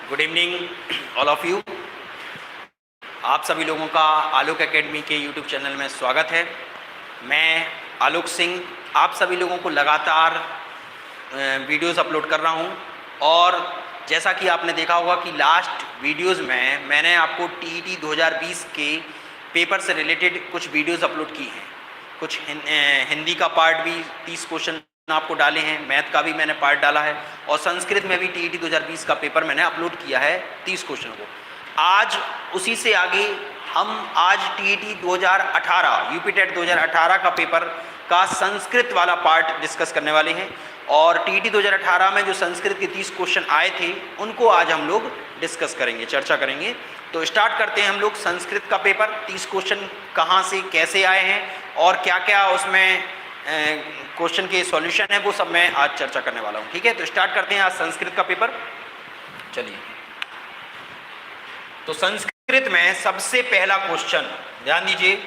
Good evening all of you. आप सभी लोगों का आलोक एकेडमी के यूट्यूब चैनल में स्वागत है। मैं आलोक सिंह आप सभी लोगों को लगातार वीडियोस अपलोड कर रहा हूं और जैसा कि आपने देखा होगा कि लास्ट वीडियोस में मैंने आपको टीईटी 2020 के पेपर से रिलेटेड कुछ वीडियोस अपलोड की हैं। कुछ हिंदी का पार्ट भी 30 क्वेश्चन आपको डाले हैं, मैथ का भी मैंने पार्ट डाला है और संस्कृत में भी टीईटी 2020 का पेपर मैंने अपलोड किया है 30 क्वेश्चन को। आज उसी से आगे हम आज टीईटी 2018 यूपी टेट 2018 का पेपर का संस्कृत वाला पार्ट डिस्कस करने वाले हैं और टीईटी 2018 में जो संस्कृत के 30 क्वेश्चन आए थे उनको आज हम लोग डिस्कस करेंगे, चर्चा करेंगे। तो स्टार्ट करते हैं हम लोग संस्कृत का पेपर। 30 क्वेश्चन कहाँ से कैसे आए हैं और क्या क्या उसमें क्वेश्चन के सॉल्यूशन है वो सब मैं आज चर्चा करने वाला हूँ। ठीक है, तो स्टार्ट करते हैं आज संस्कृत का पेपर। चलिए, तो संस्कृत में सबसे पहला क्वेश्चन ध्यान दीजिए,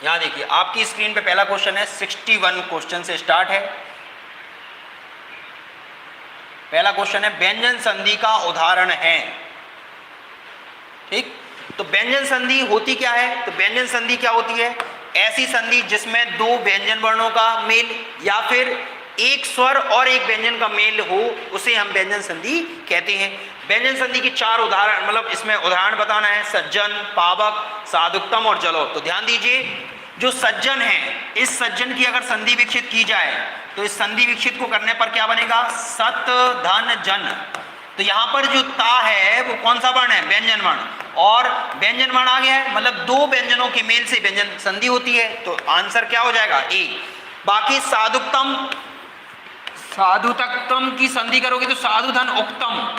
यहां देखिए आपकी स्क्रीन पे पहला क्वेश्चन है। 61 क्वेश्चन से स्टार्ट है। पहला क्वेश्चन है व्यंजन संधि का उदाहरण है। ठीक, तो व्यंजन संधि होती क्या है? तो व्यंजन संधि क्या होती है? ऐसी संधि जिसमें दो व्यंजन वर्णों का मेल या फिर एक स्वर और एक व्यंजन का मेल हो, उसे हम व्यंजन संधि कहते हैं। व्यंजन संधि की चार उदाहरण, मतलब इसमें उदाहरण बताना है: सज्जन, पावक, साधुत्तम और जलोद। तो ध्यान दीजिए, जो सज्जन है, इस सज्जन की अगर संधि विकसित की जाए तो इस संधि विकसित को करने पर क्या बनेगा? सत धन जन। तो यहां पर जो ता है वो कौन सा वर्ण है? व्यंजन वर्ण। और व्यंजन वर्ण आ गया है, मतलब दो व्यंजनों के मेल से व्यंजन संधि होती है, तो आंसर क्या हो जाएगा? ए। बाकी साधुत्तम, साधुतक्तम की संधि करोगे तो साधु धन उक्तम,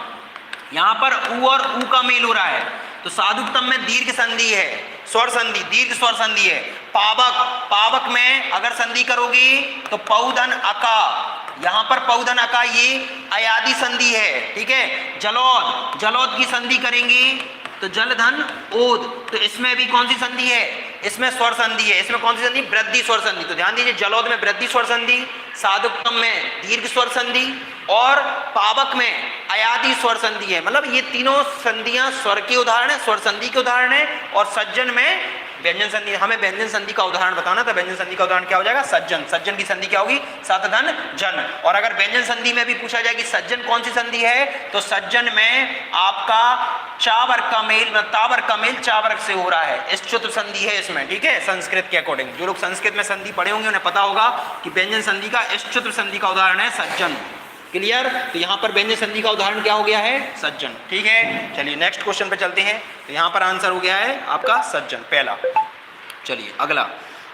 यहां पर उ और उ का मेल हो रहा है, तो साधुत्तम में दीर्घ संधि है, स्वर संधि, दीर्घ स्वर संधि है। पावक, पावक में अगर संधि करोगे तो पौधन अका, यहां पर पौधन अका ये अयादि संधि है। ठीक है। जलोद, जलोद की संधि करेंगे तो जलधन ओद, तो इसमें भी कौन सी संधि है? इसमें स्वर संधि है। इसमें कौन सी संधि? वृद्धि स्वर संधि। तो ध्यान दीजिए, जलोद में वृद्धि स्वर संधि, साधुत्तम में दीर्घ स्वर संधि और पावक में अयादि स्वर संधि है। मतलब ये तीनों संधियां स्वर के उदाहरण है, स्वर संधि के उदाहरण है। और सज्जन में व्यंजन संधि, हमें व्यंजन संधि का उदाहरण बताना था। व्यंजन संधि का उदाहरण क्या हो जाएगा? सज्जन। सज्जन की संधि क्या होगी? सत धन जन। और अगर व्यंजन संधि में भी पूछा जाए कि सज्जन कौन सी संधि है, तो सज्जन में आपका चा वर्ग का मेल, ता वर्ग का मेल चा वर्ग से हो रहा है, इष्टुत संधि है इसमें। ठीक है, संस्कृत के अकॉर्डिंग जो लोग संस्कृत में संधि पढ़े होंगे उन्हें पता होगा कि व्यंजन संधि का इष्टुत संधि का उदाहरण है सज्जन। क्लियर? तो यहां पर व्यंजन संधि का उदाहरण क्या हो गया है? सज्जन। ठीक है, चलिए नेक्स्ट क्वेश्चन पे चलते हैं। तो यहां पर आंसर हो गया है आपका सज्जन, पहला। चलिए अगला,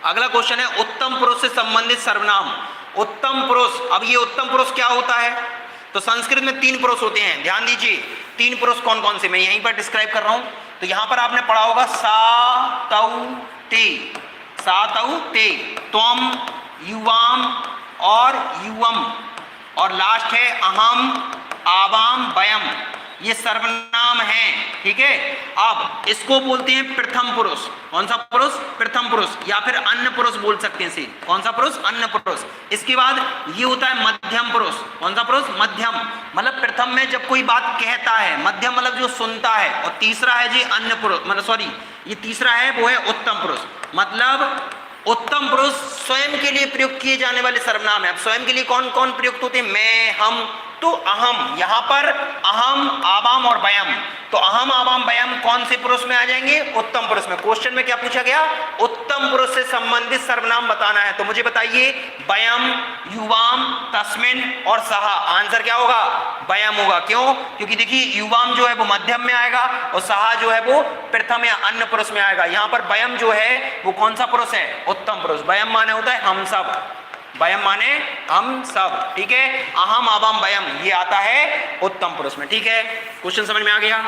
अगला क्वेश्चन है उत्तम पुरुष से संबंधित सर्वनाम। उत्तम पुरुष, अब ये उत्तम पुरुष क्या होता है? तो संस्कृत में 3 पुरुष होते हैं। ध्यान दीजिए, 3 पुरुष कौन कौन से मैं यहीं पर डिस्क्राइब कर रहा हूं। तो यहां पर आपने पढ़ा होगा सा तौ ते, सा तौ ते, त्वम, युवाम और युवम, और लास्ट है अहम, आवाम, वयम। ये सर्वनाम है। ठीक है, अब इसको बोलते हैं प्रथम पुरुष। कौन सा पुरुष? प्रथम पुरुष, या फिर अन्य पुरुष बोल सकते हैं इसे। कौन सा पुरुष? अन्य पुरुष। इसके बाद ये होता है मध्यम पुरुष। कौन सा पुरुष? मध्यम। मतलब प्रथम में जब कोई बात कहता है, मध्यम मतलब जो सुनता है, और तीसरा है जी अन्य पुरुष, मतलब सॉरी ये तीसरा है वो है उत्तम पुरुष। मतलब उत्तम पुरुष स्वयं के लिए प्रयुक्त किए जाने वाले सर्वनाम है। अब स्वयं के लिए कौन कौन प्रयुक्त होते हैं? मैं, हम, तो अहम, यहां पर अहम, आवाम और वयम। तो अहम, आवाम, वयम कौन से पुरुष में आ जाएंगे? उत्तम पुरुष में। क्वेश्चन में क्या पूछा गया? उत्तम पुरुष से संबंधित सर्वनाम बताना है। तो मुझे बताइए, वयम, युवाम, तस्मिन और सहा। आंसर क्या होगा? वयम होगा। क्यों? क्योंकि देखिए युवाम जो है वो मध्यम में आएगा और सहा जो है वो प्रथम या अन्य पुरुष में आएगा। यहां पर वयम जो है वो कौन सा पुरुष है? उत्तम पुरुष। वयम माने होता है हम सब, वयम माने हम सब। ठीक है, अहम, आवाम, वयम ये आता है उत्तम पुरुष में। ठीक है, क्वेश्चन समझ में आ गया?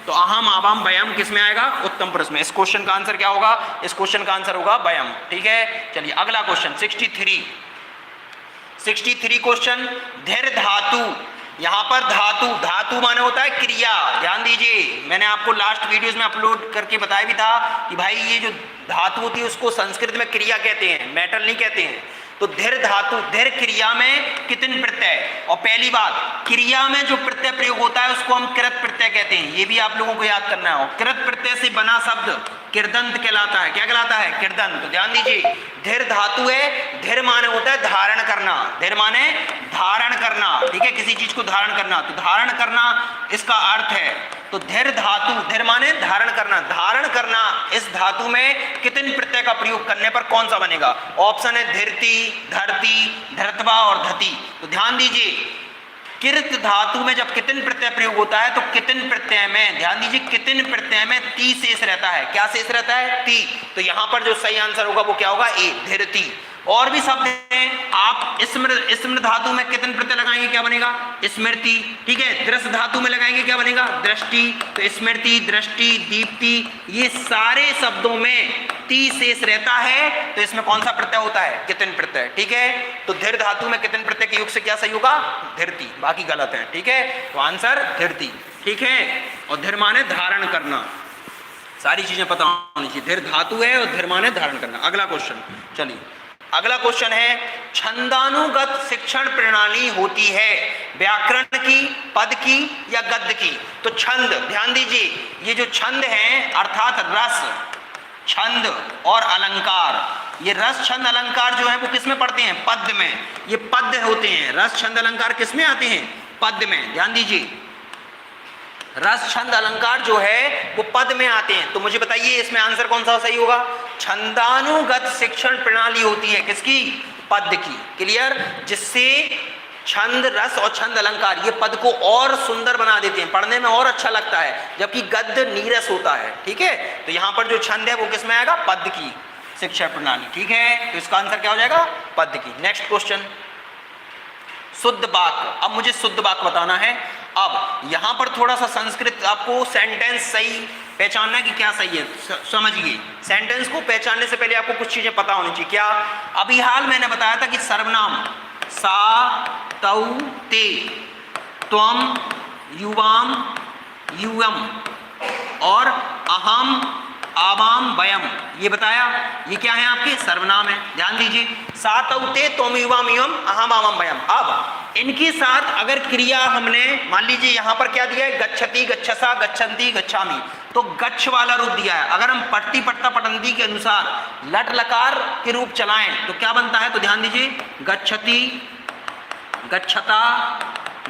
तो अहम, आवाम, वयम किस में आएगा? उत्तम पुरुष में। इस क्वेश्चन का आंसर क्या होगा? इस क्वेश्चन का आंसर होगा वयम। ठीक है, चलिए अगला क्वेश्चन 63 क्वेश्चन। धीर धातु, यहां पर धातु, धातु माने होता है क्रिया। ध्यान दीजिए, मैंने आपको लास्ट वीडियोस में अपलोड करके बताया भी था कि भाई ये जो धातु होती है उसको संस्कृत में क्रिया कहते हैं, मेटल नहीं कहते हैं। तो धीर धातु, धीर क्रिया में कितने प्रत्यय, और पहली बात क्रिया में जो प्रत्यय प्रयोग होता है उसको हम कृत प्रत्यय कहते हैं, ये भी आप लोगों को याद करना है। कृत प्रत्यय से बना शब्द कृदंत कहलाता है। क्या कहलाता है? कृदंत। तो ध्यान दीजिए, धीर धातु है, धीर माने होता है धारण करना, धीर माने धारण करना, ठीक है, किसी चीज को धारण करना, तो धारण करना इसका अर्थ है। तो धीर धातु, धीर माने धारण करना, धारण करना, इस धातु में कितने प्रत्यय का प्रयोग करने पर कौन सा बनेगा? ऑप्शन है धीरति, धरती, धरतवा और धति। तो ध्यान दीजिए, कृत धातु में जब कितने प्रत्यय प्रयोग होता है तो कितने प्रत्यय में, ध्यान दीजिए, कितने प्रत्यय में ती शेष रहता है। क्या शेष रहता है? ती। तो यहां पर जो सही आंसर होगा वो क्या होगा? ए, धीरति। और भी शब्द हैं, आप स्मृत धातु में कितने प्रत्यय लगाएंगे, क्या बनेगा? स्मृति, ठीक है। दृश्य धातु में लगाएंगे, क्या बनेगा? दृष्टि। तो स्मृति, दृष्टि, दीप्ति, ये सारे शब्दों में ती शेष रहता है, तो इसमें कौन सा प्रत्यय होता है? कितने प्रत्यय, ठीक है। तो धीर धातु में कितने प्रत्यय के योग से क्या सही होगा? धीरति, बाकी गलत है, ठीक है। तो आंसर धीरति, ठीक है। और धीर माने धारण करना, सारी चीजें पता होनी चाहिए। धीर धातु है और धीर माने धारण करना। अगला क्वेश्चन, चलिए अगला क्वेश्चन है, छंदानुगत शिक्षण प्रणाली होती है व्याकरण की, पद की या गद्य की? तो छंद, ध्यान दीजिए, ये जो छंद है अर्थात रस, छंद और अलंकार, ये रस छंद अलंकार जो है वो किस में पढ़ते हैं? पद्य में। ये पद्य होते हैं, रस छंद अलंकार किस में आते हैं? पद्य में। ध्यान दीजिए, रस छंद अलंकार जो है वो पद में आते हैं। तो मुझे बताइए इसमें आंसर कौन सा सही होगा? छंदानुगत शिक्षण प्रणाली होती है किसकी? पद की। क्लियर? जिससे छंद, रस और छंद अलंकार ये पद को और सुंदर बना देते हैं, पढ़ने में और अच्छा लगता है, जबकि गद्य नीरस होता है, ठीक है। तो यहां पर जो छंद है वो किस में आएगा? पद की शिक्षण प्रणाली, ठीक है। तो इसका आंसर क्या हो जाएगा? पद की। नेक्स्ट क्वेश्चन, शुद्ध वाक्य। अब मुझे शुद्ध वाक्य बताना है। अब यहां पर थोड़ा सा संस्कृत, आपको सेंटेंस सही पहचानना कि क्या सही है, समझिए। सेंटेंस को पहचानने से पहले आपको कुछ चीजें पता होनी चाहिए। क्या? अभी हाल मैंने बताया था कि सर्वनाम सा, तौ, ते, त्वम, युवाम, यूयम और अहम, आवाम, वयम, ये बताया, ये क्या है? आपके सर्वनाम है। ध्यान दीजिए, सा, तौ, ते, त्वम, युवाम, यूयम, अहम, आवाम, वयम। अब इनके साथ अगर क्रिया हमने, मान लीजिए यहां पर क्या दिया है? गच्छति, गच्छसा, गच्छन्ति, गच्छामि, तो गच्छ वाला रूप दिया है। अगर हम पट्टी, पट्टा, पटंती के अनुसार लट लकार के रूप चलाएं तो क्या बनता है? तो ध्यान दीजिए, गच्छति, गच्छता,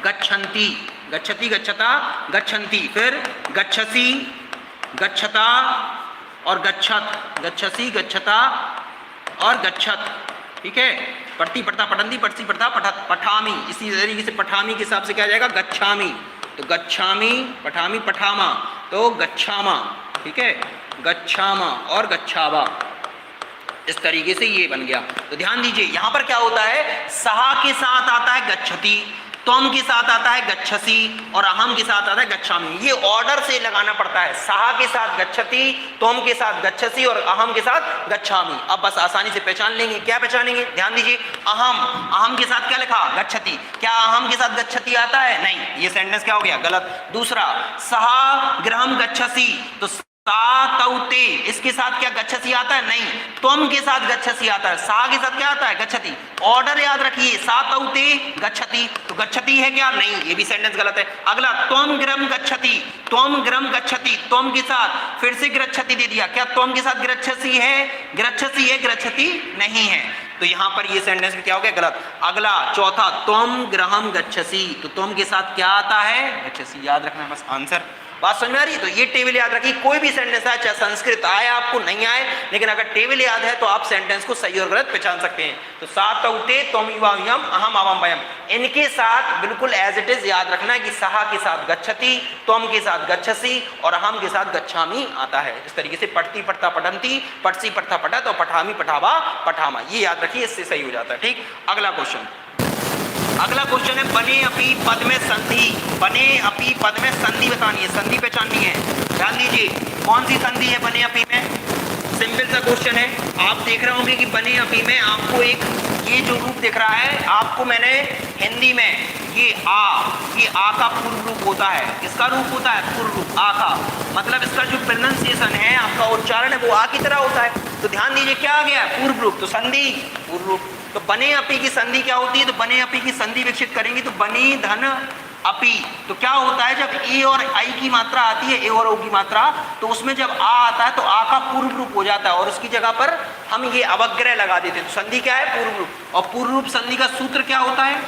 गच्छन्ति, गच्छति, गच्छता, गच्छन्ति, फिर गच्छसि, गच्छता और गच्छत, गच्छसि, गच्छता और गच्छत, ठीक है। पट्टी, पट्टा, पटंती, पटसी, पट्टा, पठामी, इसी तरीके से पठामी के हिसाब से क्या जाएगा? गच्छामी, तो गच्छामी, पठामी, पठामा, तो गच्छामा, ठीक है, गच्छामा और गच्छावा, इस तरीके से ये बन गया। तो ध्यान दीजिए, यहां पर क्या होता है? सहा के साथ आता है गच्छति, त्वम के साथ आता है गच्छसि और अहम के साथ आता है गच्छामि। ये ऑर्डर से लगाना पड़ता है, सहा के साथ गच्छति, त्वम के साथ गच्छसि और अहम के साथ गच्छामि। अब बस आसानी से पहचान लेंगे। क्या पहचानेंगे? ध्यान दीजिए, अहम, अहम के साथ क्या लिखा? गच्छति। क्या अहम के साथ गच्छति आता है? नहीं, ये सेंटेंस क्या हो गया? गलत। दूसरा, सहा गृहम गच्छसि, तो सा, तौ, ते, इसके साथ क्या गच्छसि आता है? नहीं। त्वम के साथ गच्छसि आता है, सा के साथ क्या आता है? गच्छति। ऑर्डर याद रखिए, सा, तौ, ते, गच्छति, तो गच्छति है क्या? नहीं, ये भी सेंटेंस गलत है। अगला, त्वम गृहम गच्छति, त्वम गृहम गच्छति, त्वम के साथ फिर से गच्छति दे दिया। क्या त्वम के साथ गच्छसि है? गच्छसि है, गच्छति नहीं है। तो यहां पर ये सेंटेंस में क्या हो गया? गलत। अगला, चौथा, त्वम गृहम गच्छसि, तो त्वम के साथ क्या आता है? गच्छसि। याद रखना बस आंसर। बात समझ में आ रही है? तो ये टेबल याद रखिए, कोई भी सेंटेंस है, चाहे संस्कृत आए आपको नहीं आए, लेकिन अगर टेबल याद है तो आप सेंटेंस को सही और गलत पहचान सकते हैं। तो सा, तौ, ते, त्वम, युवाम, यूयम, अहम, आवाम, वयम, इनके साथ बिल्कुल एज इट इज याद रखना है कि सहा के साथ गच्छति, त्वम के साथ गच्छसि और अहम के साथ गच्छामि आता है। इस तरीके से पट्टी, पट्टा, पटंती, पटसी, पट्टा, पटत और पठामी, पठावा, पठामा, ये याद रखिए, इससे सही हो जाता है। ठीक, अगला क्वेश्चन। अगला क्वेश्चन है, बने अपी पद में संधि, बने अपी पद में संधि बतानी है, संधि पहचाननी है। ध्यान दीजिए, कौन सी संधि है बने अपी में? सिंपल सा क्वेश्चन है। आप देख रहे होंगे कि बने अपी में आपको एक ये जो रूप दिख रहा है, आपको मैंने हिंदी में ये आ का पूर्व रूप होता है। किसका रूप होता है? पूर्व रूप, आ का। मतलब इसका जो प्रोनाउंसिएशन है, आपका उच्चारण है, वो आ की तरह होता है। तो ध्यान दीजिए क्या आ गया? पूर्व रूप। तो संधि पूर्व रूप, तो बने अपी की संधि क्या होती है? तो बने अपी की संधि विकसित करेंगे तो बने धन अपी। तो क्या होता है, जब ए और आई की मात्रा आती है, ए और ओ की मात्रा, तो उसमें जब आ आता है तो आ का पूर्व रूप हो जाता है और उसकी जगह पर हम ये अवग्रह लगा देते हैं। तो संधि क्या है? पूर्व रूप। और पूर्व रूप संधि का सूत्र क्या होता है?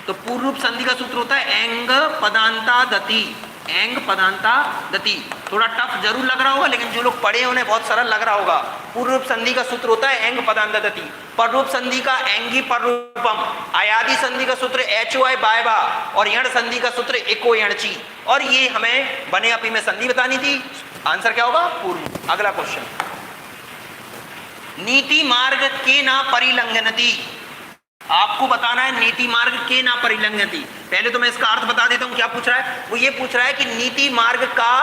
तो पूर्व रूप संधि का सूत्र होता है एंग पदांता दति। एंग पदांता दति। थोड़ा टफ जरूर लग रहा होगा, लेकिन जो लोग पढ़े हैं उन्हें बहुत सरल लग रहा होगा। पूर्व रूप संधि का सूत्र होता है एंग पदांता दति। पर रूप संधि का एंगी पर रूपम। आयादी संधि का सूत्र एच ओ आई बाय बा और यण संधि का सूत्र एको यणची। और ये हमें बने अपी में संधि बतानी थी। आंसर क्या होगा? पूर्व। अगला क्वेश्चन, नीति मार्ग के ना परिलंघनति। आपको बताना है नीति मार्ग के ना परिलंघनति। पहले तो मैं इसका अर्थ बता देता हूं क्या पूछ रहा है। वो ये पूछ रहा है कि नीति मार्ग का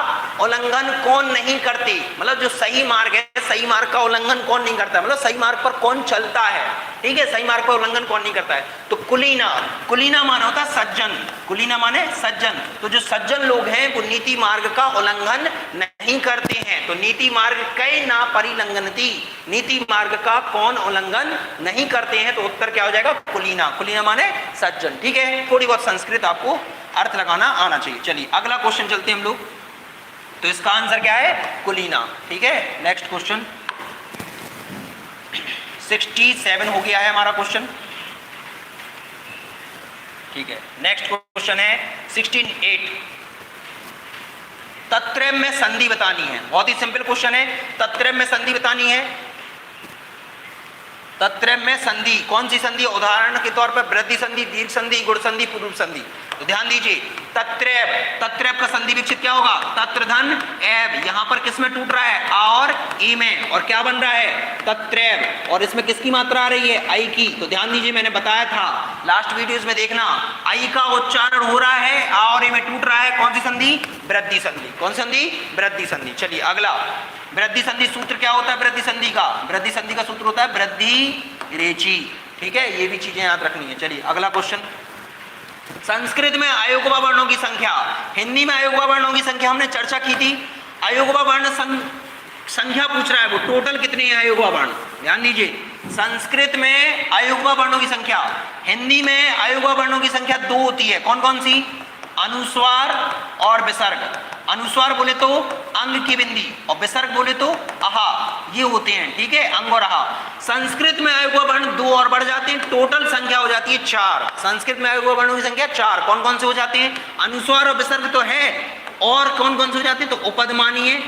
उल्लंघन कौन नहीं करते, मतलब जो सही मार्ग है, सही मार्ग का उल्लंघन कौन नहीं करता है, मतलब सही मार्ग पर कौन चलता है। ठीक है, सही मार्ग पर उल्लंघन कौन नहीं करता है। तो कुलीना, कुलीना माने होता है सज्जन। कुलीना माने सज्जन। तो जो सज्जन लोग हैं वो नीति मार्ग का उल्लंघन नहीं करते हैं। तो नीति मार्ग कै ना परिलंघनति, नीति मार्ग का कौन उल्लंघन नहीं करते हैं। तो उत्तर क्या हो जाएगा? कुलीना। कुलीना माने सज्जन। ठीक है, थोड़ी बहुत संस्कृत आपको अर्थ लगाना आना चाहिए। चलिए अगला क्वेश्चन चलते हैं हम लोग। तो इसका आंसर क्या है? कुलीना। ठीक है, नेक्स्ट क्वेश्चन 67 हो गया है हमारा क्वेश्चन। ठीक है, नेक्स्ट क्वेश्चन है 68। तत्त्रय में संधि बतानी है। बहुत ही सिंपल क्वेश्चन है। तत्त्रय में संधि बतानी है। तत्त्रय में संधि, कौन सी संधि? उदाहरण के तौर पर वृद्धि संधि, दीर्घ संधि, गुण संधि, पूर्व संधि। तो ध्यान दीजिए, तत्त्रय, तत्त्रय का संधि विकसित क्या होगा? तत्र धन एब। यहां पर किस में टूट रहा है? आ और ई में। और क्या बन रहा है? तत्त्रय। और इसमें किसकी मात्रा आ रही है? आई की। तो ध्यान दीजिए, मैंने बताया था लास्ट वीडियोस में, देखना आई का उच्चारण हो रहा है, आ और ई में टूट रहा है। कौन सी संधि? वृद्धि संधि। कौन संधि? वृद्धि संधि। चलिए अगला, वृद्धि संधि सूत्र क्या होता है वृद्धि संधि का? वृद्धि संधि का सूत्र होता है वृद्धि रेची। ठीक है, ये भी चीजें याद रखनी है। चलिए अगला क्वेश्चन, संस्कृत में अयोगवा वर्णों की संख्या, हिंदी में अयोगवा वर्णों की संख्या हमने चर्चा की थी। अयोगवा वर्ण संख्या पूछ रहा है, वो टोटल कितने हैं अयोगवा वर्ण? ध्यान दीजिए, संस्कृत में अयोगवा वर्णों की संख्या, हिंदी में अयोगवा वर्णों की संख्या 2 होती है। कौन कौन सी? अनुस्वार और विसर्ग। अनुस्वार बोले तो अंग की बिंदी और विसर्ग बोले तो आहा, ये होते हैं। ठीक है, अंग और आहा। संस्कृत में अयोगवा वर्ण 2 और बढ़ जाते हैं, टोटल संख्या हो जाती है 4। संस्कृत में अयोगवा वर्णों की संख्या 4। कौन कौन से हो जाते हैं? अनुस्वार और विसर्ग तो है, और कौन कौन से हो जाते हैं? तो उपदमानीय,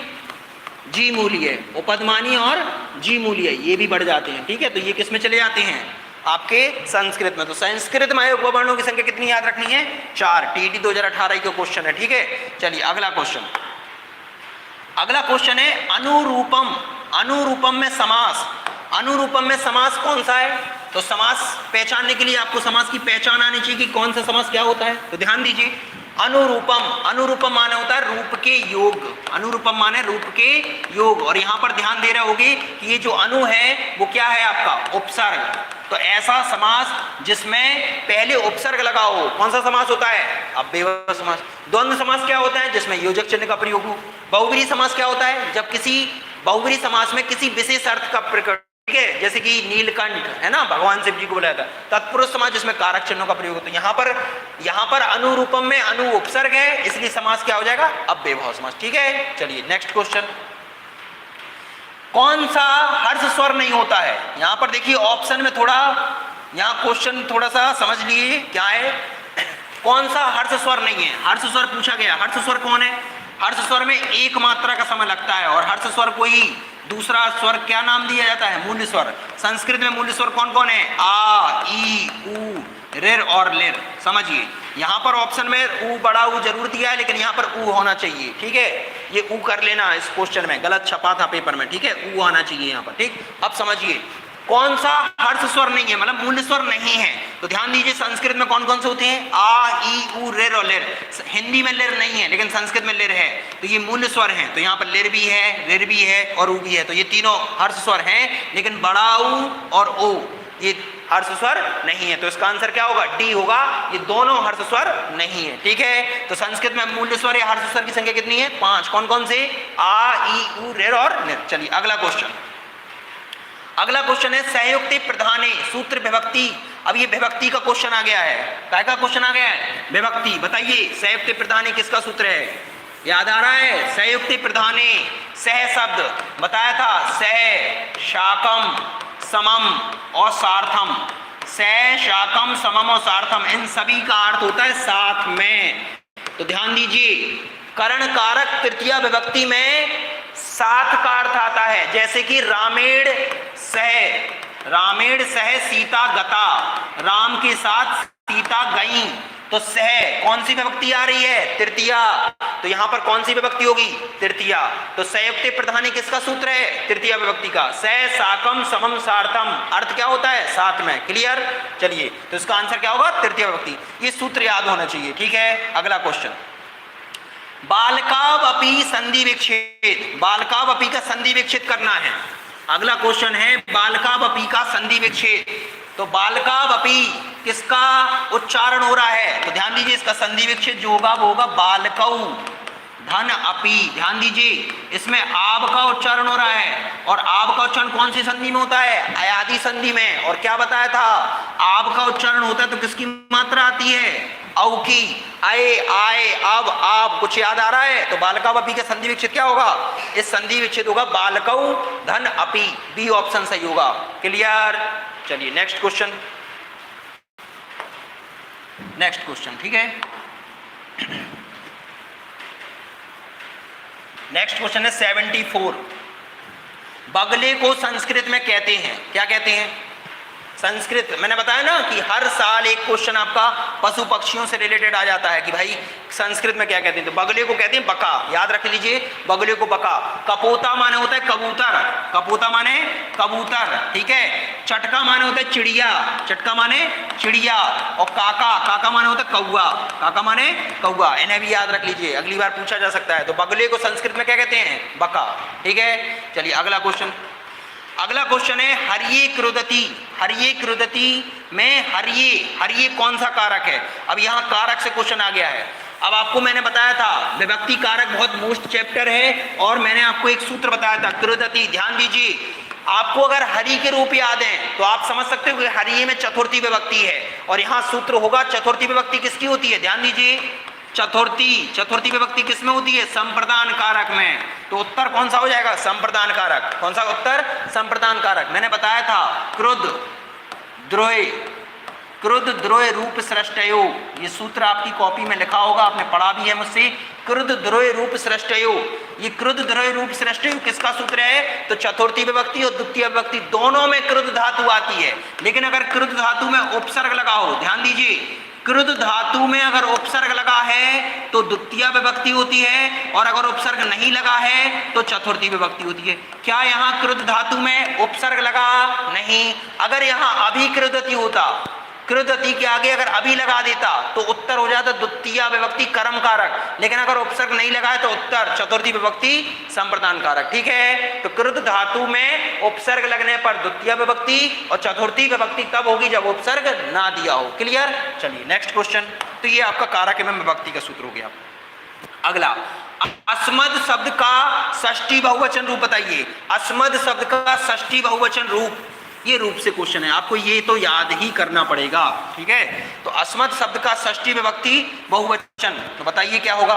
जी मूलीय, उपदमानीय और जी मूलीय, ये भी बढ़ जाते हैं। ठीक है, तो ये किस में चले जाते हैं? आपके संस्कृत में। तो संस्कृत में अयोगवा वर्णों की संख्या कितनी याद रखनी है? 4। टीटी 2018 का क्वेश्चन है। ठीक है, चलिए अगला क्वेश्चन। अगला क्वेश्चन है अनुरूपम। अनुरूपम में समास। अनुरूपम में समास कौन सा है? तो समास पहचानने के लिए आपको समास की पहचान आनी चाहिए कि कौन सा समास क्या होता है। तो ध्यान दीजिए, अनुरूपम, अनुरूपम माने होता है रूप के योग। अनुरूपम माने रूप के योग। और यहां पर ध्यान दे रहे होगे कि ये जो अनु है वो क्या है आपका? उपसर्ग। तो ऐसा समास जिसमें पहले उपसर्ग लगा हो, कौन सा समास होता है? अव्ययभाव समास। द्वंद्व समास क्या होता है? जिसमें योजक चिन्ह का प्रयोग हो। बहुव्रीहि समास क्या होता है? जब किसी बहुव्रीहि समास में किसी विशेष अर्थ का प्रकट, ठीक है, जैसे कि नीलकंठ है ना, भगवान शिव जी को बुलाया था। तत्पुरुष समास जिसमें कारक चिन्हों का प्रयोग होता है। यहाँ पर अनुरूपम में अनु उपसर्ग है, इसलिए समास क्या हो जाएगा? अव्ययभाव समास। ठीक है, चलिए नेक्स्ट क्वेश्चन। कौन सा हर्ष स्वर नहीं होता है? यहां पर देखिए ऑप्शन में थोड़ा, यहां क्वेश्चन थोड़ा सा समझ लिए क्या है। कौन सा हर्ष स्वर नहीं है? हर्ष स्वर पूछा गया। हर्ष स्वर कौन है? हर्ष स्वर में एक मात्रा का समय लगता है। और हर्ष स्वर कोई दूसरा स्वर क्या नाम दिया जाता है? मूल्य स्वर। संस्कृत में मूल्य स्वर कौन कौन है? आ, ई, उ, रिर और लिर। समझिए, यहां पर ऑप्शन में ऊ बड़ा ऊ जरूर दिया है, लेकिन यहां पर ऊ होना चाहिए। ठीक है, ये ऊ कर लेना इस क्वेश्चन में, गलत छपा था पेपर में। ठीक है, ऊ आना चाहिए यहां पर। ठीक, अब समझिए कौन सा हर्ष स्वर नहीं है, मतलब मूल्य स्वर नहीं है। तो ध्यान दीजिए, संस्कृत में कौन कौन से होते हैं? आ, ई, उ, रिर और लिर। हिंदी में लिर नहीं है, लेकिन संस्कृत में लिर है। तो ये मूल्य स्वर हैं। तो यहाँ पर लिर भी है, रिर भी है और ऊ भी है। तो ये तीनों हर्ष स्वर हैं, लेकिन बड़ा ऊ और ओ ये हर्ष स्वर नहीं है। तो इसका आंसर क्या होगा? डी होगा। ये दोनों हर्ष स्वर नहीं है। ठीक है, तो संस्कृत में मूल्य स्वर या हर्ष स्वर की संख्या कितनी है? 5। कौन कौन से? आ, ई, उ, रिर और लिर। चलिए अगला क्वेश्चन। अगला क्वेश्चन है संयुक्ति प्रधाने सूत्र विभक्ति। अब ये विभक्ति का क्वेश्चन आ गया है। क्या का क्वेश्चन आ गया है? विभक्ति। बताइए संयुक्ति प्रधाने किसका सूत्र है? याद आ रहा है? संयुक्ति प्रधाने सह शब्द बताया था, सह शाकम समम और सार्थम। सह शाकम समम और सार्थम, इन सभी का अर्थ होता है साथ में। तो ध्यान दीजिए, करण कारक तृतीया विभक्ति में साथ का अर्थ आता है। जैसे कि रामेण सह सीता गता, राम के साथ सीता गई। तो सह कौन सी विभक्ति आ रही है? तृतीया। तो यहां पर कौन सी विभक्ति होगी? तृतीया। तो संयुक्ति प्रधानी किसका सूत्र है? तृतीया विभक्ति का। सह साकम समम सार्थम, अर्थ क्या होता है? साथ में। क्लियर? चलिए, तो इसका आंसर क्या होगा? तृतीया विभक्ति। ये सूत्र याद होना चाहिए। ठीक है, अगला क्वेश्चन, बालकावपि संधि विच्छेद। बालकावपि का संधि विच्छेद करना है। अगला क्वेश्चन है बालकावपि का संधि विच्छेद। तो बालकावपि किसका उच्चारण हो रहा है? तो ध्यान दीजिए, इसका संधि विच्छेद जो होगा वो होगा बालकौ धन अपि। ध्यान दीजिए, इसमें आब का उच्चारण हो रहा है, और आब का उच्चारण कौन सी संधि में होता है? अयादि संधि में। और क्या बताया था? आब का उच्चारण होता है तो किसकी मात्रा आती है? औ की। आए आए अब आप, कुछ याद आ रहा है? तो बालकावपि का संधि विच्छेद क्या होगा? इस संधि विच्छेद होगा बालकौ धन अपि। बी ऑप्शन सही होगा। क्लियर? चलिए नेक्स्ट क्वेश्चन। नेक्स्ट क्वेश्चन, ठीक है। नेक्स्ट क्वेश्चन है 74। बगले को संस्कृत में कहते हैं, क्या कहते हैं? संस्कृत। मैंने बताया ना कि हर साल एक क्वेश्चन आपका पशु पक्षियों से रिलेटेड आ जाता है कि भाई संस्कृत में क्या कहते हैं। तो बगले को कहते हैं बका, याद रख लीजिए, बगले को बका। कपोता माने होता है कबूतर, कपोता माने कबूतर, ठीक है। चटका माने होता है चिड़िया, चटका माने चिड़िया। और काका, काका माने होता है कौआ, काका माने कौआ। इन्हें भी याद रख लीजिए, अगली बार पूछा जा सकता है। तो बगले को संस्कृत में क्या कहते हैं? बका, ठीक है। चलिए अगला क्वेश्चन। अगला क्वेश्चन है हरिये क्रुदति। हरिये क्रुदति में हरिये, हरिये कौन सा कारक है? अब यहाँ कारक से क्वेश्चन आ गया है। अब आपको मैंने बताया था विभक्ति कारक बहुत मोस्ट चैप्टर है, और मैंने आपको एक सूत्र बताया था क्रुदति। ध्यान दीजिए, आपको अगर हरि के रूप याद है तो आप समझ सकते हो कि हरिये में चतुर्थी विभक्ति है, और यहाँ सूत्र होगा चतुर्थी विभक्ति किसकी होती है? ध्यान दीजिए, चतुर्थी। चतुर्थी विभक्ति किसमें होती है? संप्रदान कारक में। तो उत्तर कौन सा हो जाएगा? संप्रदान कारक। कौन सा उत्तर? संप्रदान कारक। मैंने बताया था क्रुद्ध द्रोह, क्रुद्ध द्रोह रूप सृष्टयो, ये सूत्र आपकी कॉपी में लिखा होगा, आपने पढ़ा भी है मुझसे। क्रुद्ध द्रोह रूप सृष्टयो, ये क्रुद्ध द्रोह रूप सृष्टयो किसका सूत्र है? तो चतुर्थी विभक्ति और द्वितीय विभक्ति दोनों में क्रुद्ध धातु आती है। लेकिन अगर क्रुद्ध धातु में उपसर्ग लगा हो, ध्यान दीजिए, क्रुद्ध धातु में अगर उपसर्ग लगा है तो द्वितीय विभक्ति होती है, और अगर उपसर्ग नहीं लगा है तो चतुर्थी विभक्ति होती है। क्या यहाँ क्रुद्ध धातु में उपसर्ग लगा? नहीं। अगर यहाँ अभिकृदति होता, कृदति के आगे अगर अभी लगा देता तो उत्तर हो जाता द्वितीय विभक्ति कर्म कारक। लेकिन अगर उपसर्ग नहीं लगा है तो उत्तर चतुर्थी विभक्ति संप्रदान कारक, ठीक है। तो कृत धातु में उपसर्ग लगने पर द्वितीय विभक्ति, और चतुर्थी विभक्ति तब होगी जब उपसर्ग ना दिया हो। क्लियर? चलिए नेक्स्ट क्वेश्चन। तो ये आपका कारक एवं विभक्ति का सूत्र हो गया। अगला, अस्मद शब्द का षष्ठी बहुवचन रूप बताइए। अस्मद शब्द का षष्ठी बहुवचन रूप, ये रूप से क्वेश्चन है, आपको ये तो याद ही करना पड़ेगा, ठीक है। तो अस्मद शब्द का षष्ठी विभक्ति बहुवचन, तो बताइए क्या होगा?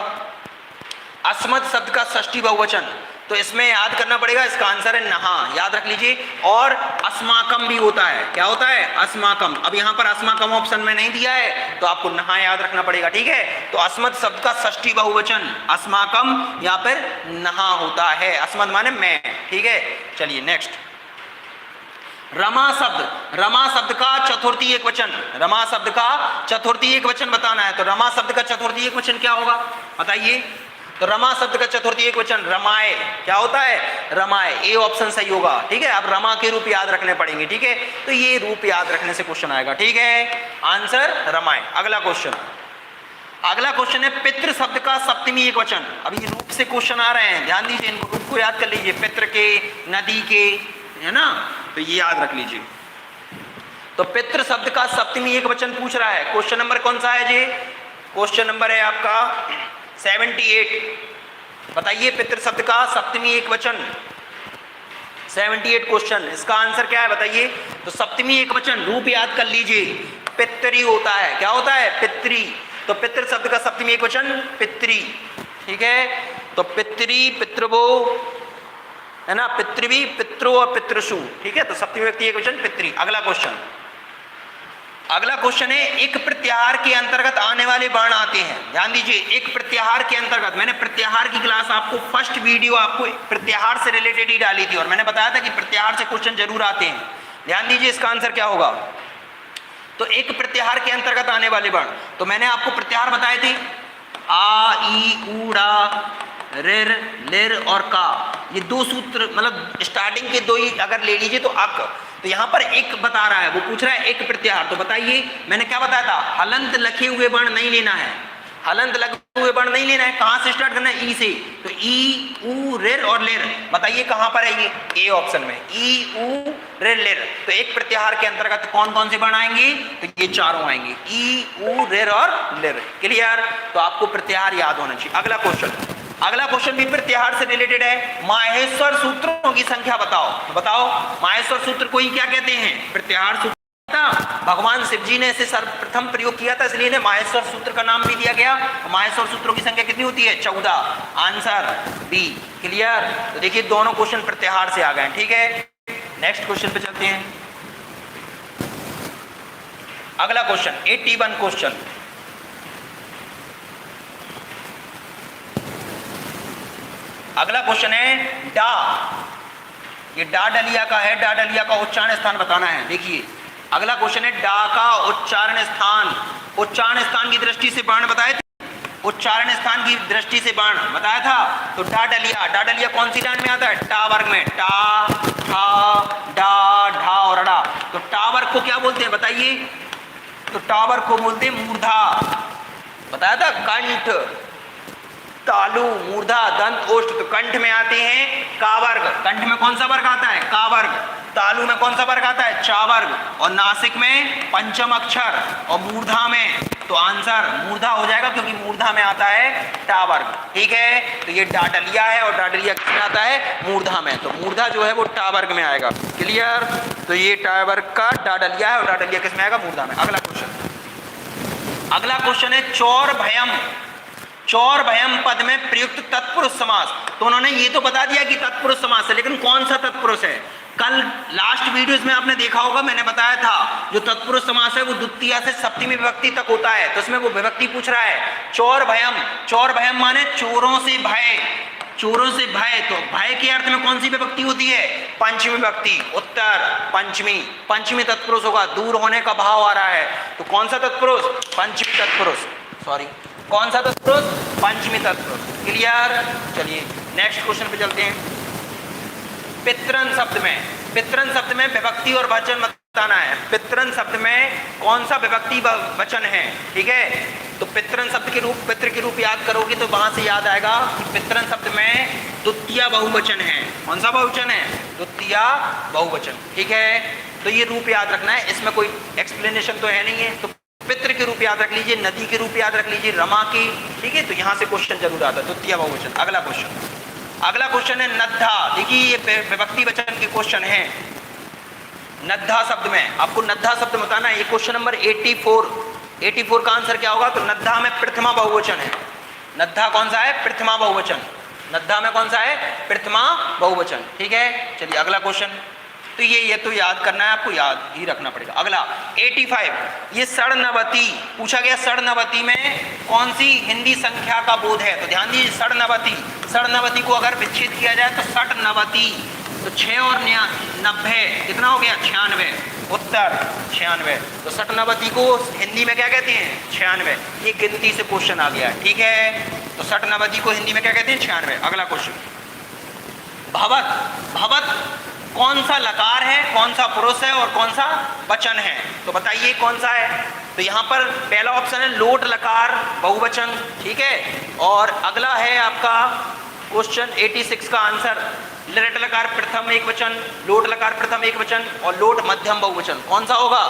अस्मद शब्द का षष्ठी बहुवचन, तो इसमें याद करना पड़ेगा, इसका आंसर है नहा, याद रख लीजिए। और अस्माकम भी होता है, क्या होता है? अस्माकम। अब यहाँ पर अस्माकम ऑप्शन में नहीं दिया है तो आपको नहा याद रखना पड़ेगा, ठीक है। तो अस्मद शब्द का षष्ठी बहुवचन अस्माकम, यहाँ पर नहा होता है। अस्मद माने मैं, ठीक है। चलिए नेक्स्ट, रमा शब्द, रमा शब्द का चतुर्थी एक वचन, रमा शब्द का चतुर्थी एक वचन बताना है। तो रमा शब्द का चतुर्थी एक वचन क्या होगा बताइए? तो रमा शब्द का चतुर्थी एक वचन रमाए, क्या होता है? रमाए। ए ऑप्शन सही होगा, ठीक है। अब रमा के रूप याद रखने पड़ेंगे, ठीक है। तो ये रूप याद रखने से क्वेश्चन आएगा, ठीक है। आंसर रमाए। अगला क्वेश्चन, अगला क्वेश्चन है पितृ शब्द का सप्तमी एक वचन। अब ये रूप से क्वेश्चन आ रहे हैं, ध्यान दीजिए, इनको रूप को याद कर लीजिए। पितृ के, नदी के, है ना, तो ये याद रख लीजिए। तो पितृ शब्द का सप्तमी एक वचन पूछ रहा है। क्वेश्चन नंबर कौन सा है जी? क्वेश्चन नंबर है आपका 78। बताइए पितृ शब्द का सप्तमी एक वचन, 78 क्वेश्चन। इसका आंसर क्या है बताइए? तो सप्तमी एकवचन रूप याद कर लीजिए, पितरी होता है। क्या होता है? पितरी। तो पितृ शब्द का सप्तमी एकवचन पितरी, ठीक है। तो पितरी, पितृवो, है ना, पितृवी, पितरो और पितृसु, ठीक है। तो सप्तमी व्यक्ति एकवचन पितरी। अगला क्वेश्चन, अगला क्वेश्चन है एक प्रत्याहार के अंतर्गत आने वाले वर्ण आते हैं। ध्यान दीजिए, एक प्रत्याहार के अंतर्गत, मैंने प्रत्याहार की क्लास आपको फर्स्ट वीडियो आपको प्रत्याहार से रिलेटेड ही डाली थी और मैंने बताया था कि प्रत्याहार से क्वेश्चन जरूर आते हैं। ध्यान दीजिए, इसका आंसर क्या होगा? तो एक प्रत्याहार के अंतर्गत आने वाले वर्ण, तो मैंने आपको प्रत्याहार बताए थे आ, ई, ऊ, रा, रिर, लिर और का। ये दो सूत्र, मतलब स्टार्टिंग के दो ही अगर ले लीजिए तो अक। तो यहाँ पर एक बता रहा है, वो पूछ रहा है एक प्रत्याहार। तो बताइए, मैंने क्या बताया था? हलंत लखे हुए वर्ण नहीं लेना है, हलंत लगे हुए वर्ण नहीं लेना है। कहाँ से स्टार्ट करना है? ई से। तो ई, ऊ, रिर और लिर, बताइए कहाँ पर है ये? ए ऑप्शन में, ई, ऊ, रिर, लिर। तो एक प्रत्याहार के अंतर्गत कौन कौन से वर्ण आएंगे? तो ये चारों आएंगे, ई, ऊ, रिर और लिर। क्लियर? तो आपको प्रत्याहार याद होना चाहिए। अगला क्वेश्चन, अगला क्वेश्चन भी प्रत्याहार से रिलेटेड है। माहेश्वर सूत्रों की संख्या बताओ। तो बताओ, माहेश्वर सूत्र को ही क्या कहते हैं? प्रत्याहार सूत्र। भगवान शिव जी ने इसे सर्वप्रथम प्रयोग किया था, इसलिए इन्हें माहेश्वर सूत्र का नाम भी दिया गया। माहेश्वर सूत्रों की संख्या कितनी होती है? 14। Answer B. क्लियर? तो देखिए, दोनों क्वेश्चन प्रत्याहार से आ गए, ठीक है। नेक्स्ट क्वेश्चन पे चलते हैं। अगला क्वेश्चन 81 क्वेश्चन। अगला क्वेश्चन है डा। ये डा डलिया का है, डा डलिया का उच्चारण स्थान बताना है। देखिए, अगला क्वेश्चन है डा का उच्चारण स्थान। उच्चारण स्थान की दृष्टि से वर्ण बताए थे, उच्चारण स्थान की दृष्टि से वर्ण बताया था। तो डा डलिया, डा डलिया कौन सी लाइन में आता है? टा वर्ग में। टा, ठा, डा, ढा और अड़ा। तो टा वर्ग को क्या बोलते हैं बताइए? तो टा वर्ग को बोलते हैं मूर्धा। बताया था, कंठ, तालु, मूर्धा, दंत, ओष्ठ। तो कंठ में आते हैं का वर्ग। कंठ में कौन सा वर्ग आता है? का वर्ग। तालु में कौन सा वर्ग आता है? चा वर्ग। और नासिक में पंचम अक्षर। और मूर्धा में, तो आंसर मूर्धा हो जाएगा, क्योंकि मूर्धा में आता है टा वर्ग, ठीक है। तो ये डाडलिया है और डाडलिया किसमें आता है? मूर्धा में। तो मूर्धा जो है वो टा वर्ग में आएगा। क्लियर? तो ये टा वर्ग का डाडलिया है और डाडलिया किसमें आएगा? मूर्धा में। अगला क्वेश्चन, अगला क्वेश्चन है चौर भयम। चौर भयम पद में प्रयुक्त तत्पुरुष समास। तो उन्होंने ये तो बता दिया कि तत्पुरुष समास है, लेकिन कौन सा तत्पुरुष है? कल लास्ट वीडियोस में आपने देखा होगा, मैंने बताया था जो तत्पुरुष समास है वो द्वितीय से सप्तमी विभक्ति तक होता है। तो इसमें वो विभक्ति पूछ रहा है चौर भयम। चौर भयम माने चोरों से भय, चोरों से भय। तो भय के अर्थ में कौन सी विभक्ति होती है? पंचमी विभक्ति। उत्तर पंचमी, पंचमी तत्पुरुष होगा। दूर होने का भाव आ रहा है, तो कौन सा तत्पुरुष? पंचमी तत्पुरुष। सॉरी, कौन सा तत्पुरुष? पंचमी तत्पुरुष। क्लियर? चलिए नेक्स्ट क्वेश्चन पे चलते हैं। पितरन शब्द में, पितरन शब्द में विभक्ति और वचन बताना है। पितरन शब्द में कौन सा विभक्ति वचन है? ठीक है, तो पितरन शब्द के रूप, पितृ के रूप याद करोगे तो वहां से याद आएगा कि पितरन शब्द में द्वितीय बहुवचन है। कौन सा बहुवचन है? द्वितीय बहुवचन, ठीक है। तो ये रूप याद रखना है, इसमें कोई एक्सप्लेनेशन तो है नहीं है। तो पितृ के रूप याद रख लीजिए, नदी के रूप याद रख लीजिए, रमा की, ठीक है। तो यहाँ से क्वेश्चन जरूर आता है, द्वितीय बहुवचन। अगला क्वेश्चन, अगला क्वेश्चन है नद्धा। देखिए ये विभक्ति वचन के क्वेश्चन है। नद्धा शब्द में आपको नद्धा शब्द बताना है। ये क्वेश्चन नंबर 84 का आंसर क्या होगा? तो नद्धा में प्रथमा बहुवचन है। नद्धा कौन सा है? प्रथमा बहुवचन। नद्धा में कौन सा है? प्रथमा बहुवचन, ठीक है। चलिए अगला क्वेश्चन, तो ये तो याद करना है, आपको याद ही रखना पड़ेगा। अगला 85, ये षडनवति पूछा गया। षडनवति में कौन सी हिंदी संख्या का बोध है? तो ध्यान दीजिए, षडनवति, षडनवति को अगर विच्छेद किया जाए तो षडनवति, तो 6 और 90 कितना हो गया? 96। उत्तर 96। तो षडनवति को हिंदी में क्या कहते हैं? 96। ये गिनती से क्वेश्चन आ गया, ठीक है। तो षडनवति को हिंदी में क्या कहते हैं? 96। अगला क्वेश्चन, भवत। भवत कौन सा लकार है, कौन सा पुरुष है और कौन सा वचन है? तो बताइए कौन सा है? तो यहाँ पर पहला ऑप्शन है लोट लकार बहुवचन, ठीक है। और अगला है आपका क्वेश्चन 86 का आंसर लट लकार प्रथम एक वचन, लोट लकार प्रथम एक वचन और लोट मध्यम बहुवचन। कौन सा होगा?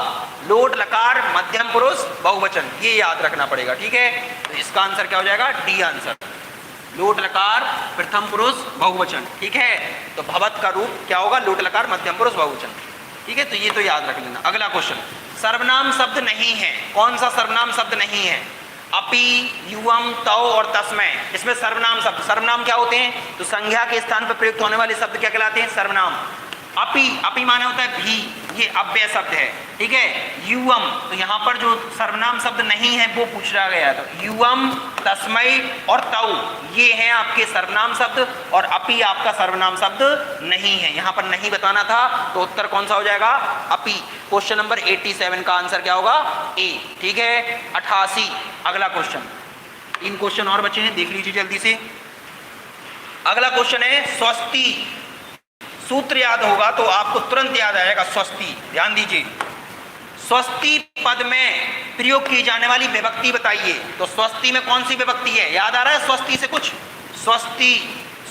लोट लकार मध्यम पुरुष बहुवचन। ये याद रखना पड़ेगा, ठीक है। तो इसका आंसर क्या हो जाएगा? D answer. लोट लकार प्रथम पुरुष बहुवचन, ठीक है। तो भवत का रूप क्या होगा, लोट लकार मध्यम पुरुष बहुवचन, ठीक है। तो ये तो याद रख लेना। अगला क्वेश्चन, सर्वनाम शब्द नहीं है, कौन सा सर्वनाम शब्द नहीं है, अपि, युवम, तौ और तस्मै, इसमें सर्वनाम शब्द, सर्वनाम क्या होते हैं, तो संज्ञा के स्थान पर प्रयुक्त होने वाले शब्द क्या कहलाते हैं, सर्वनाम। अपि, अपि माने होता है भी, ये अव्यय शब्द है, ठीक है। युवम, तो यहाँ पर जो सर्वनाम शब्द नहीं है वो पूछा गया, तो युवम, तस्मै और तौ ये हैं आपके सर्वनाम शब्द, और अपि आपका सर्वनाम शब्द नहीं है। यहाँ पर नहीं बताना था, तो उत्तर कौन सा हो जाएगा, अपि। क्वेश्चन नंबर 87 का आंसर क्या होगा, ए, ठीक है। 88 अगला क्वेश्चन, 3 क्वेश्चन और बचे हैं, देख लीजिए जल्दी से। अगला क्वेश्चन है स्वस्ति, सूत्र याद होगा तो आपको तुरंत याद आएगा स्वस्ति, ध्यान दीजिए। स्वस्ति पद में प्रयोग की जाने वाली विभक्ति बताइए, तो स्वस्ति में कौन सी विभक्ति है, याद आ रहा है स्वस्ति से कुछ, स्वस्ति,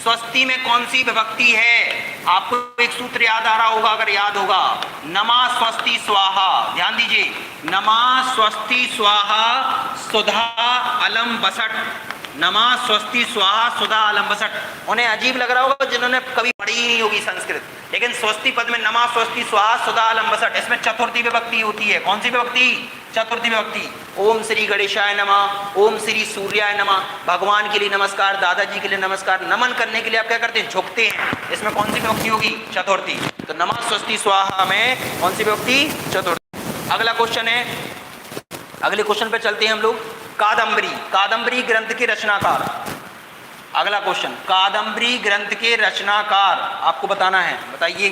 स्वस्ति में कौन सी विभक्ति है, आपको एक सूत्र याद आ रहा होगा, अगर याद होगा, नमा स्वस्ति स्वाहा, ध्यान दीजिए, नमा स्वस्ति स्वाहा सुधा अलम बसट, नमा स्वस्ति स्वाहा सुधा अलम बसट। उन्हें अजीब लग रहा होगा जिन्होंने कभी पढ़ी ही नहीं होगी संस्कृत, लेकिन स्वस्ति पद में नमा स्वस्ति स्वाहा सुधा अलम बसट, इसमें चतुर्थी विभक्ति होती है, कौन सी विभक्ति, चतुर्थी विभक्ति। ओम श्री गणेशाय नमः, ओम श्री सूर्याय नमः, भगवान के लिए नमस्कार, दादाजी के लिए नमस्कार, नमन करने के लिए आप क्या करते हैं, झुकते हैं, इसमें कौन सी विभक्ति होगी, चतुर्थी। तो नमा स्वस्ति स्वाहा में कौन सी विभक्ति, चतुर्थी। अगला क्वेश्चन है, अगले क्वेश्चन पे चलते हैं हम लोग। कादम्बरी, कादम्बरी ग्रंथ के रचनाकार, अगला क्वेश्चन, कादम्बरी ग्रंथ के रचनाकार आपको बताना है, बताइए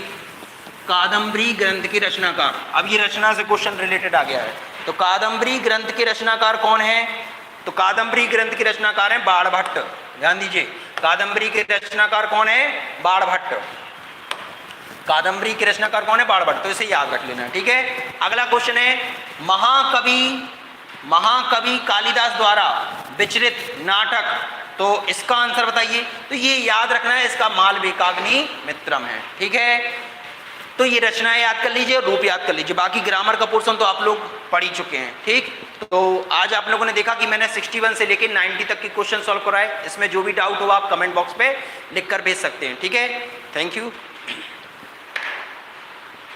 कादम्बरी ग्रंथ के रचनाकार। अब ये रचना से क्वेश्चन रिलेटेड आ गया है, तो कादम्बरी ग्रंथ के रचनाकार कौन है, तो कादम्बरी ग्रंथ के रचनाकार हैं बाणभट्ट, ध्यान दीजिए, कादम्बरी के रचनाकार कौन है, बाणभट्ट, कादम्बरी के रचनाकार कौन है, बाणभट्ट, तो इसे याद रख लेना, ठीक है। अगला क्वेश्चन है, महाकवि, महाकवि कालिदास द्वारा विचरित नाटक, तो इसका आंसर बताइए। तो ये याद रखना है, इसका मालविकाग्नि मित्रम है, ठीक है। तो ये रचनाएं याद कर लीजिए और रूप याद कर लीजिए, बाकी ग्रामर का पोर्शन तो आप लोग पढ़ ही चुके हैं, ठीक। तो आज आप लोगों ने देखा कि मैंने 61 से लेकर 90 तक के क्वेश्चन सॉल्व कराए, इसमें जो भी डाउट हो आप कमेंट बॉक्स पे लिख कर भेज सकते हैं, ठीक है। Thank you.